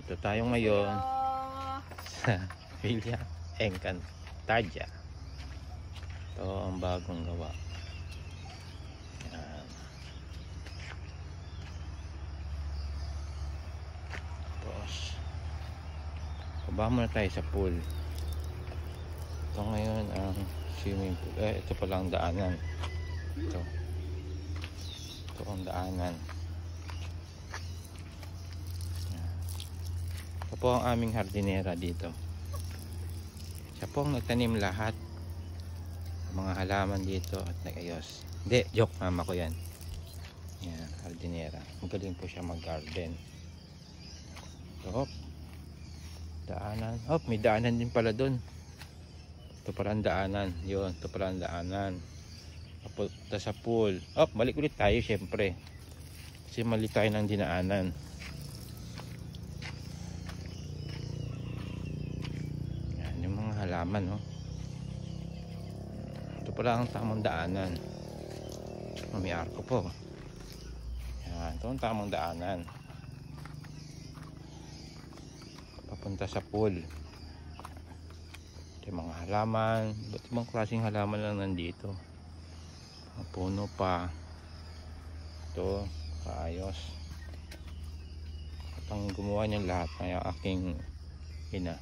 Dito tayo ngayon sa Villa Encantadia. Ito ang bagong gawa. Yan. Tapos baba muna tayo sa pool. Ito ngayon ang swimming pool. Ito pala ang daanan. Ito ang daanan. Ito po ang aming hardinera dito. Siya po ang nagtanim lahat mga halaman dito at nag-ayos. Hindi, joke, mama ko yan. Yan, hardinera. Magaling po siya mag-garden. Ito, daanan. Oh, may daanan din pala dun. Ito pala ang daanan. Yun, ito pala ang daanan. Papunta sa pool. Oh, balik ulit tayo syempre. Kasi mali tayo ng dinaanan. Yan, yung mga halaman, oh. Ito pala ang tamang daanan. May arko po. Yan, ito ang tamang daanan. Papunta sa pool. Ito yung mga halaman. Ba't ibang klaseng halaman lang nandito? Mga puno pa. Ito, kaayos. At ang gumawa niyang lahat ay aking ina.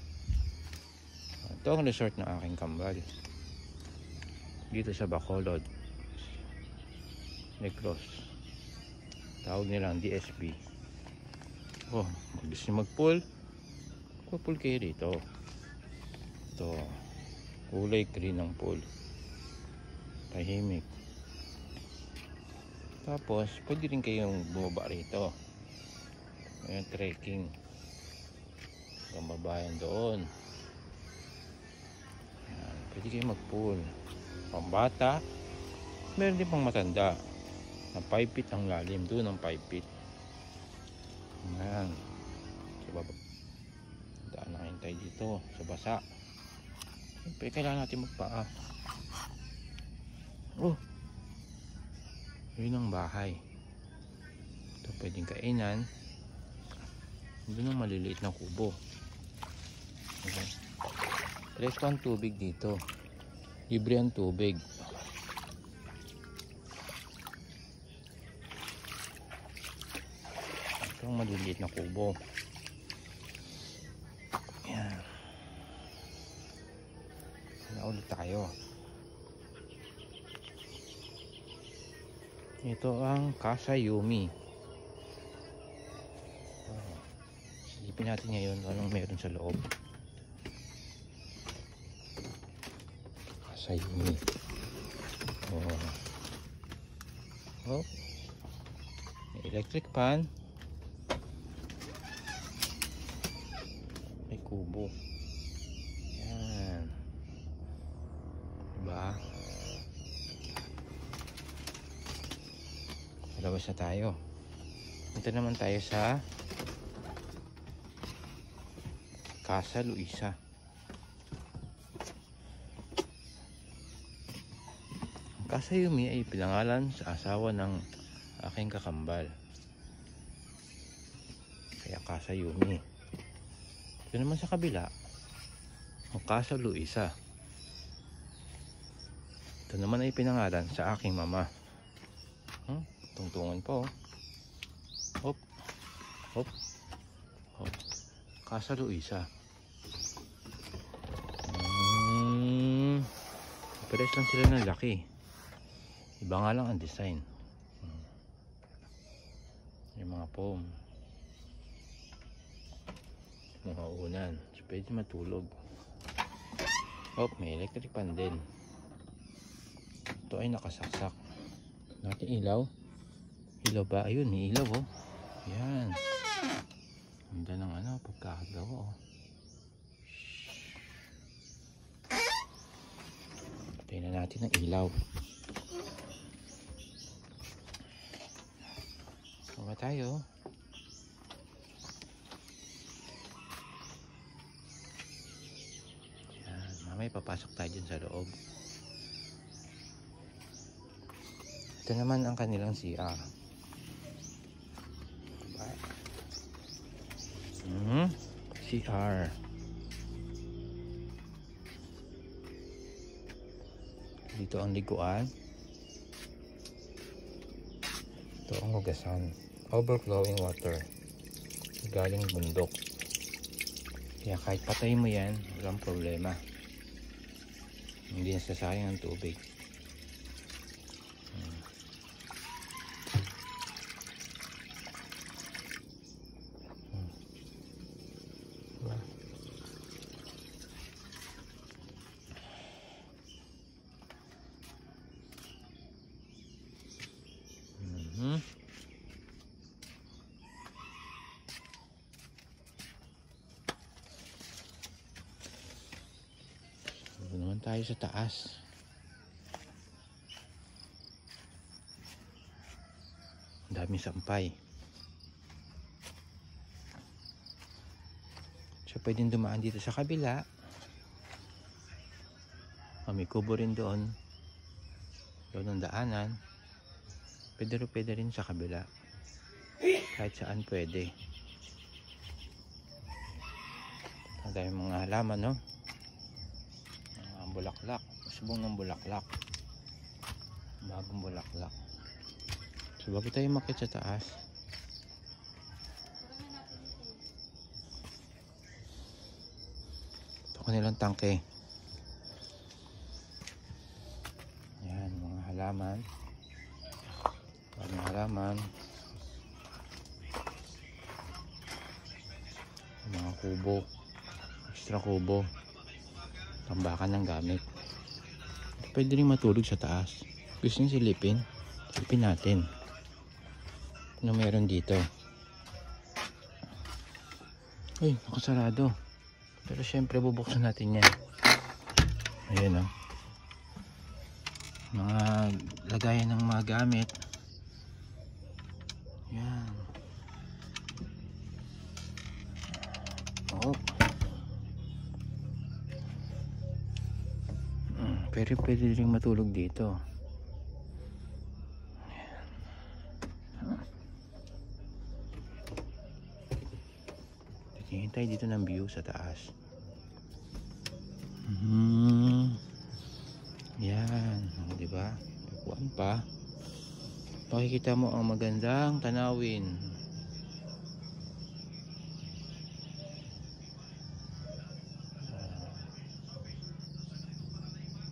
Ito ang resort ng aking kambal. Dito sa Bacolod, Negros. Tawag nilang DSB. Oh, gusto nyo mag-pool? Pool kayo dito. Ito, kulay green ng pool. Tahimik. Tapos, pwede rin kayong bumaba rito. Ayan, trekking. Gambabayan doon. Ayan, pwede kayong mag-pool. Pambata, meron din pang matanda na 5 feet ang lalim, doon ang 5 feet. Ayan, sa baba daan na tayo dito sa basa. Siyempre kailangan natin magpaa. Oh, yun ang bahay. Ito pwedeng kainan. Doon ang maliliit na kubo. Okay. Presko ang tubig dito. Libre ang tubig. Ito ang maliliit na kubo. Yan. Naulit tayo. Ito ang Casa Yumi. Silipin natin ngayon anong meron sa loob. Casa Yumi. Oh, may electric pan. May kubo. Yan. Diba? Labas na tayo. Ito naman tayo sa Casa Luisa. Casa Yumi ay pinangalan sa asawa ng aking kakambal. Kaya Casa Yumi. Ito naman sa kabila, ang Casa Luisa. Ito naman ay pinangalan sa aking mama. Tungtungan po. Hop. Hop. Hop. Casa Luisa. Pares lang sila ng laki. Iba nga lang ang design. Yung mga foam. Mga unan. So, pwede matulog. Oh, may electric pan din. Ito ay nakasaksak. Natin ilaw. Ilaw ba? Ayun, may ilaw oh. Yan. Ganda ng ano, pagkakagawa oh. Patayin na natin ang ilaw. Baba tayo. Yan, mamaya papasok tayo dyan sa loob. Ito naman ang kanilang CR. CR. Dito ang liguan. Ito ang hugasan. Overflowing water. Galing bundok. Kaya kahit patay mo yan, walang problema. Hindi nasasayang ang tubig. Naman tayo sa taas. Ang daming sampay. So pwedeng dumaan dito sa kabila. May kubo rin doon. Doon ang daanan. Pwede rin sa kabila. Kahit saan pwede. Ang daming mga halaman, no? Bulaklak, subong ng bulaklak, bagong bulaklak. So bago tayo makit sa taas, ito kanilang tangke. Yan, mga halaman, bagong halaman, mga kubo, extra kubo, tambakan ng gamit. Pwede rin matulog sa taas. Gusto nyo silipin? Silipin natin. Ano meron dito? Uy, nakasarado. Pero syempre bubuksan natin yan. Ayan o. Mga lagayan ng mga gamit. Yan. Oh. Pero pwede rin matulog dito. Titingin tayo dito ng view sa taas. Yan, diba? Upuan pa. Makikita mo ang magandang tanawin.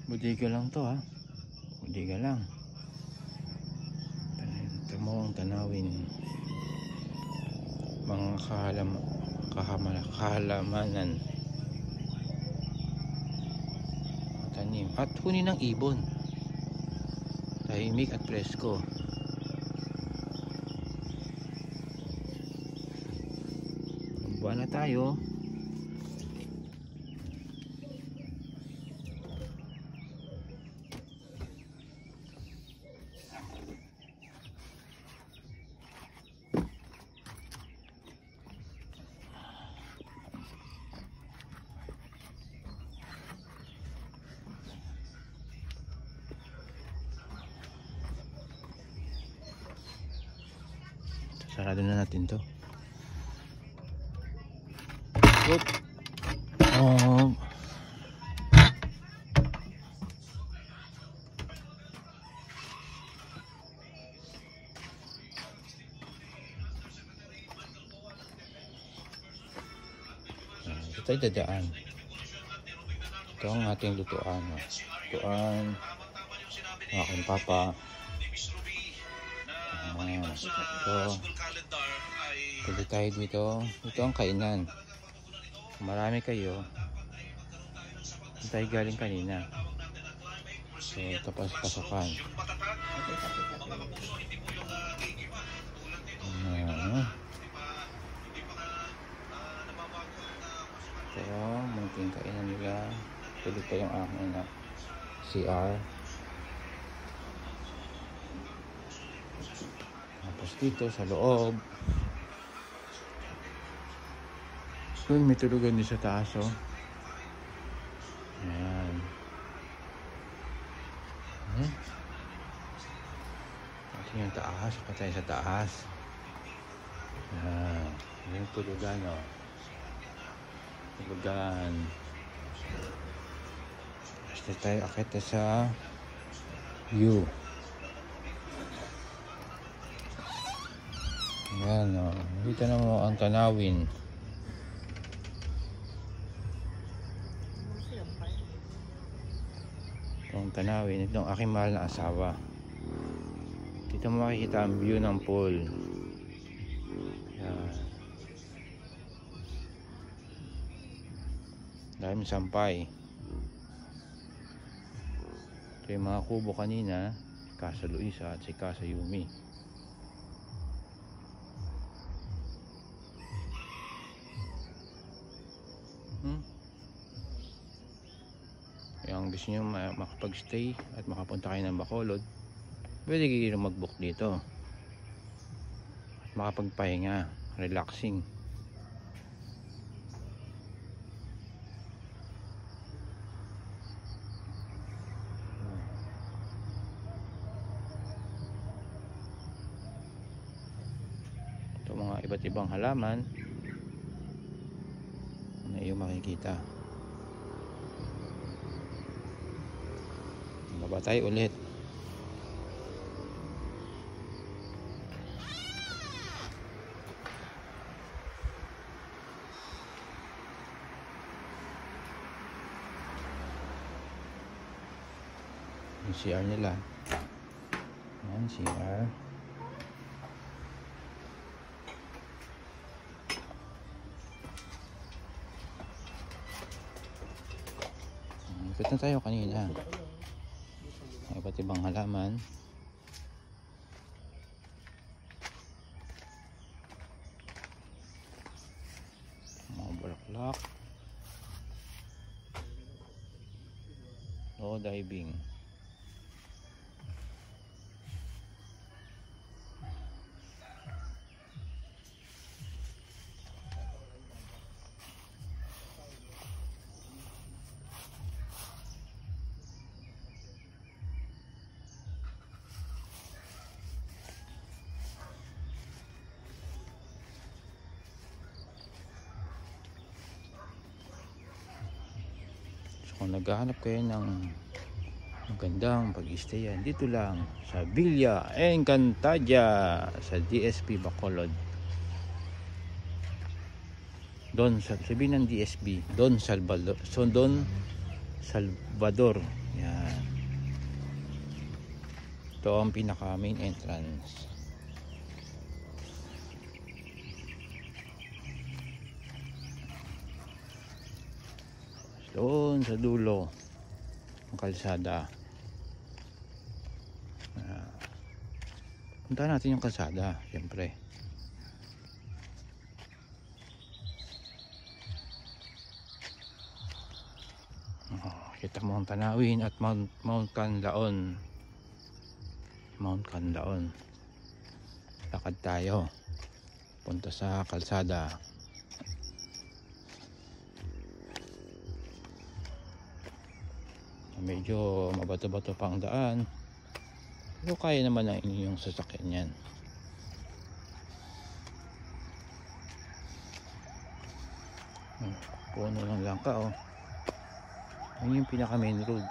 Budiga lang to, ha. Budiga lang. Ito mo ang tanawin. Mga kahalamanan. Tanim. At huni ng ibon. Tahimik at presko. Buwan na tayo. Sarado na natin to. Oop. Oh. Ito tayo dadaan. Ito ang ating lutuan. Lutuan. Aking papa. So, pwede tayo dito. Ito ang kainan. Marami kayo. Ito tayo galing kanina. So, tapos pasokan. Ito, munting kainan nila. Pwede pa yung aking na CR. Tapos dito sa loob. Doon may tulugan din sa taas, oh. Ayan. Kasi yung taas, patay sa taas. Ayan. Yung tulugan, oh. Lugan. Basta tayo akit sa view. Ayan o. Dito na mo ang tanawin. Itong tanawin. Itong aking mahal na asawa. Dito mo makikita ang view ng pool. Ayan. Dahil sampay. Ito yung mga kubo kanina. Casa Luisa at si Casa Yumi. Yung gusto nyo makapag-stay at makapunta kayo ng Bacolod, pwede kayo mag-book dito at makapagpahinga, relaxing. Ito mga iba't ibang halaman na iyong makikita. Baba tayo ulit. Yung CR nila. Ayan, CR. Ikot na tayo kanina. Iba't ibang halaman. Mga bulaklak. No diving. Kung naghahanap kayo ng magandang pag-stayan, dito lang sa Villa Encantadia sa DSP Bacolod. Don sabihin ng DSP, Don Salvador. So Don Salvador. Yan. Ito ang pinaka main entrance. Doon sa dulo ang kalsada. Punta natin yung kalsada, siyempre. Kita mo ang tanawin at Mount Canlaon. Mount Canlaon. Lakad tayo punta sa kalsada. Medyo mabato-bato pa ang daan, pero kaya naman ang inyong sasakyan yan. Puno ng langka oh. Yun yung pinaka main road.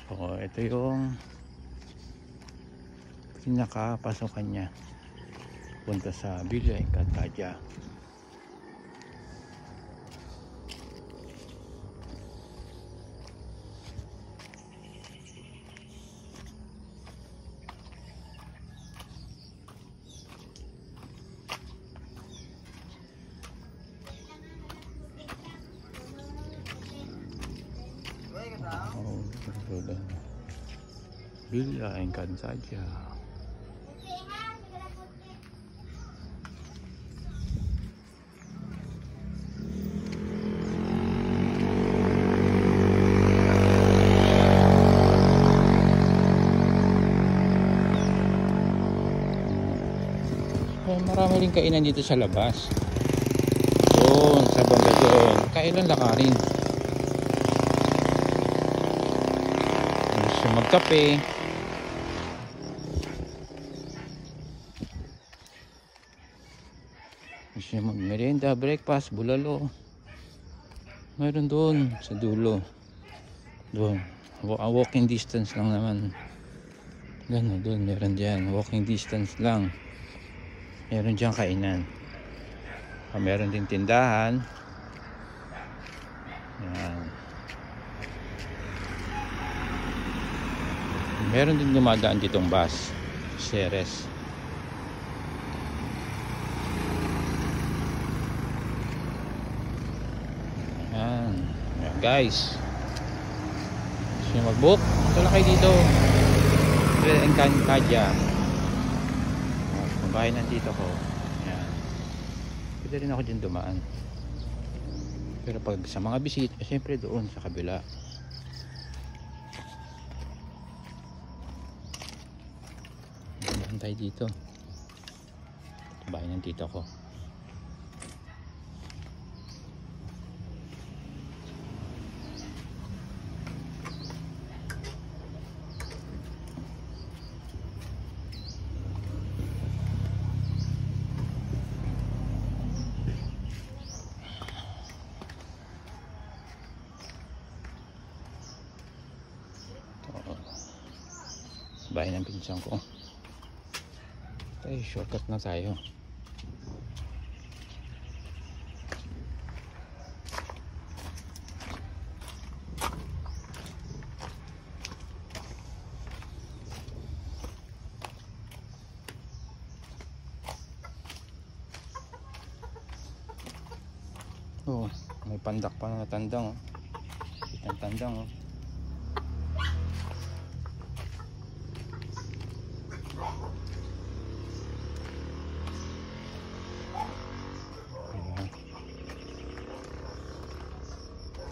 So ito yung pinakapasokan niya punta sa Villa Encantadia. Rodan. Villa Encantadia. Marami rin kainan dito sa labas. Doon, sa banda doon. Kailan lakarin. Gusto magkape. Gusto magmerienda, breakfast, bulalo. Mayroon doon sa dulo. Doon. Walking distance lang naman. Gano'n doon, meron dyan. Walking distance lang. Meron dyan kainan. Meron din tindahan. Yan. Meron din dumadaan ditong bus. Ceres. Yan. Yan guys. Gusto nyo mag-book? Ito lang kayo dito. Encantadia. Bahay ng tito ko. Yan. Pwede rin ako dyan dumaan. Pero pag sa mga bisita, siyempre doon sa kabila. Dumaan tayo dito. Bahay ng tito ko. Bahay ng pinsan ko. Ay, shortcut na tayo. Oh, may pandak pa na tandang. Kitang tandang oh.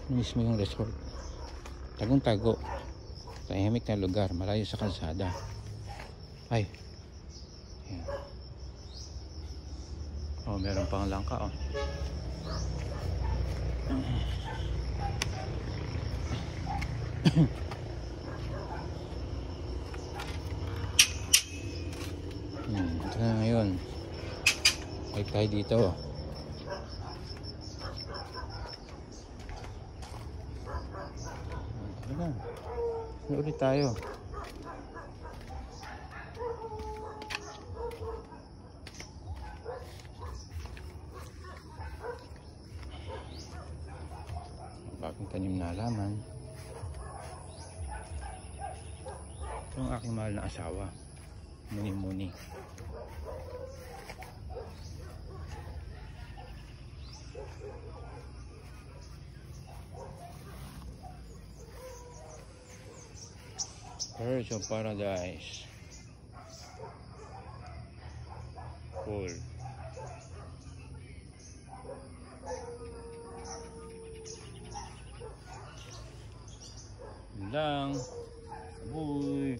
Mismo yung resort. Tagong-tago. Tahimik na lugar, malayo sa kalsada. Ay. Ayan. Oh, meron pang langka oh. Ito na ngayon. Balik tayo dito. Ano ulit tayo? Bagong tanim na halaman. Ito ang aking mahal na asawa. Muni-muni. Birds of Paradise. Cool. Lang. Uy.